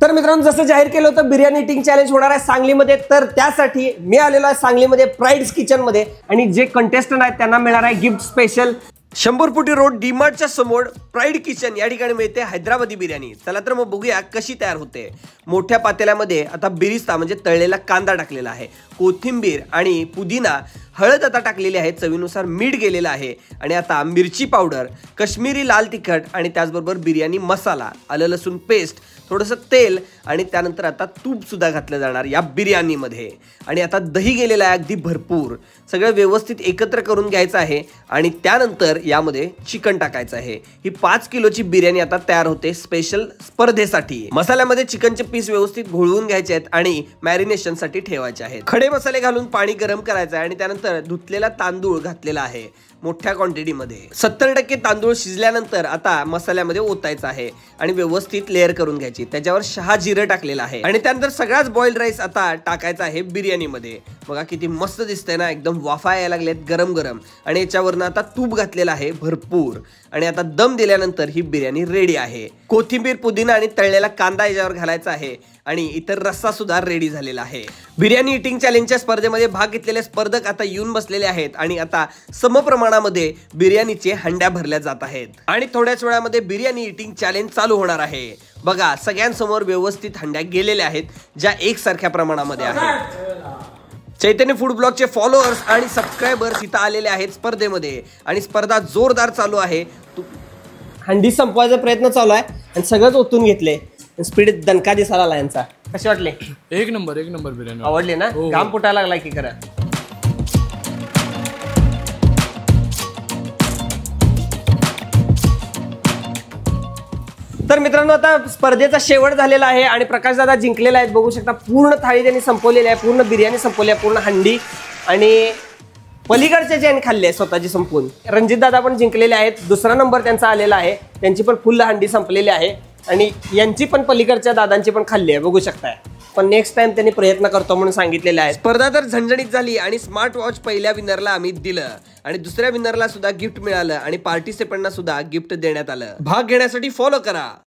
तर मित्रांनो, जसं जाहीर केलं होतं बिर्याणी ईटिंग चॅलेंज होणार आहे सांगलीमध्ये, तर त्यासाठी मी आलेलो आहे सांगलीमध्ये प्राईड्स किचन मध्ये आणि जे कंटेस्टंट आहेत त्यांना मिळणार आहे गिफ्ट स्पेशल 100 फुटी रोड डीमार्टच्या समोर प्राईड किचन या ठिकाणी मिळते हैदराबादी बिर्याणी। चला तर मग बघूया कशी तयार होते। मोठ्या पातेल्यामध्ये आता बिरिस्ता म्हणजे तळलेला कांदा टाकलेला आहे, कोथिंबीर आणि पुदिना, हळद आता टाकलेली आहे, चवीनुसार मीठ गेलेलं आहे आणि आता मिरची पावडर, काश्मीरी लाल तिखट आणि त्याचबरोबर बिर्याणी मसाला, आलं लसूण पेस्ट, थोडंसं तेल आणि त्यानंतर आता तूप सुद्धा घातलं जाणार या बिर्याणीमध्ये आणि आता दही गेलेलं आहे अगदी भरपूर। सगळं व्यवस्थित एकत्र करून घ्यायचं आहे आणि त्यानंतर यामध्ये चिकन टाकायचं आहे। ही 5 किलोची बिर्याणी आता तयार होते स्पेशल स्पर्धेसाठी। मसाल्यामध्ये चिकनचे पीस व्यवस्थित घोळवून घ्यायचे आहेत आणि मॅरिनेशनसाठी ठेवायचे आहेत। खडे मसाले घालून पाणी गरम करायचं आहे आणि त्यानंतर धुतलेला तांदूळ घातलेला आहे मोठ्या क्वांटिटीमध्ये। 70% तांदूळ शिजल्यानंतर आता मसाल्यामध्ये ओतायचा आहे आणि व्यवस्थित लेअर करून घ्यायची। त्याच्यावर शहा जिरं टाकलेलं आहे आणि त्यानंतर सगळाच बॉइल्ड राईस आता टाकायचा आहे बिर्याणीमध्ये। बघा किती मस्त दिसतंय ना, एकदम वाफा यायला लागलेत गरम गरम आणि याच्यावरनं आता तूप घातलेलं आहे भरपूर आणि आता दम दिल्यानंतर ही बिर्याणी रेडी आहे। कोथिंबीर, पुदिना आणि तळलेला कांदा याच्यावर घालायचा आहे आणि इतर रस्सा सुद्धा रेडी झालेला आहे। बिर्याणी ईटिंग चॅलेंजच्या स्पर्धेमध्ये भाग घेतलेले स्पर्धक आता येऊन बसलेले आहेत आणि आता समप्रमाणामध्ये बिर्याणीचे हंड्या भरल्या जात आहेत आणि थोड्याच वेळामध्ये बिर्याणी ईटिंग चॅलेंज चालू होणार आहे। बघा सगळ्यांसमोर व्यवस्थित हंड्या गेलेल्या आहेत ज्या एकसारख्या प्रमाणामध्ये आहेत। चैतन्य फूड ब्लॉगचे फॉलोअर्स आणि सबस्क्रायबर्स इथं आलेले आहेत स्पर्धेमध्ये आणि स्पर्धा जोरदार चालू आहे। हंडी संपवायचा प्रयत्न चालू आहे आणि सगळंच ओतून घेतले। स्पीड दणका दिसायला आला यांचा। कसे वाटले? एक नंबर बिर्याणी आवडले ना? घाम फुटायला लागलाय की खरं? तर मित्रांनो, आता स्पर्धेचा शेवट झालेला आहे आणि प्रकाश दादा जिंकलेला आहे। बघू शकता पूर्ण थाळी त्यांनी संपवलेली आहे, पूर्ण बिर्याणी संपवली आहे, पूर्ण हंडी आणि पलीकडचे जे खाल्ले स्वतःची संपून। रणजित दादा पण जिंकलेले आहेत, दुसरा नंबर त्यांचा आलेला आहे, त्यांची पण फुल हंडी संपलेली आहे आणि यांची पण पलीकडच्या दादांची पण खाल्ली आहे बघू शकताय। पण नेक्स्ट टाइम त्यांनी प्रयत्न करतो म्हणून सांगितलेले आहे। स्पर्धा तर झणझणीत झाली आणि स्मार्ट वॉच पहिल्या विनरला आम्ही दिलं आणि दुसऱ्या विनरला सुद्धा गिफ्ट मिळालं आणि पार्टिसिपंटना सुद्धा गिफ्ट देण्यात आलं। भाग घेण्यासाठी फॉलो करा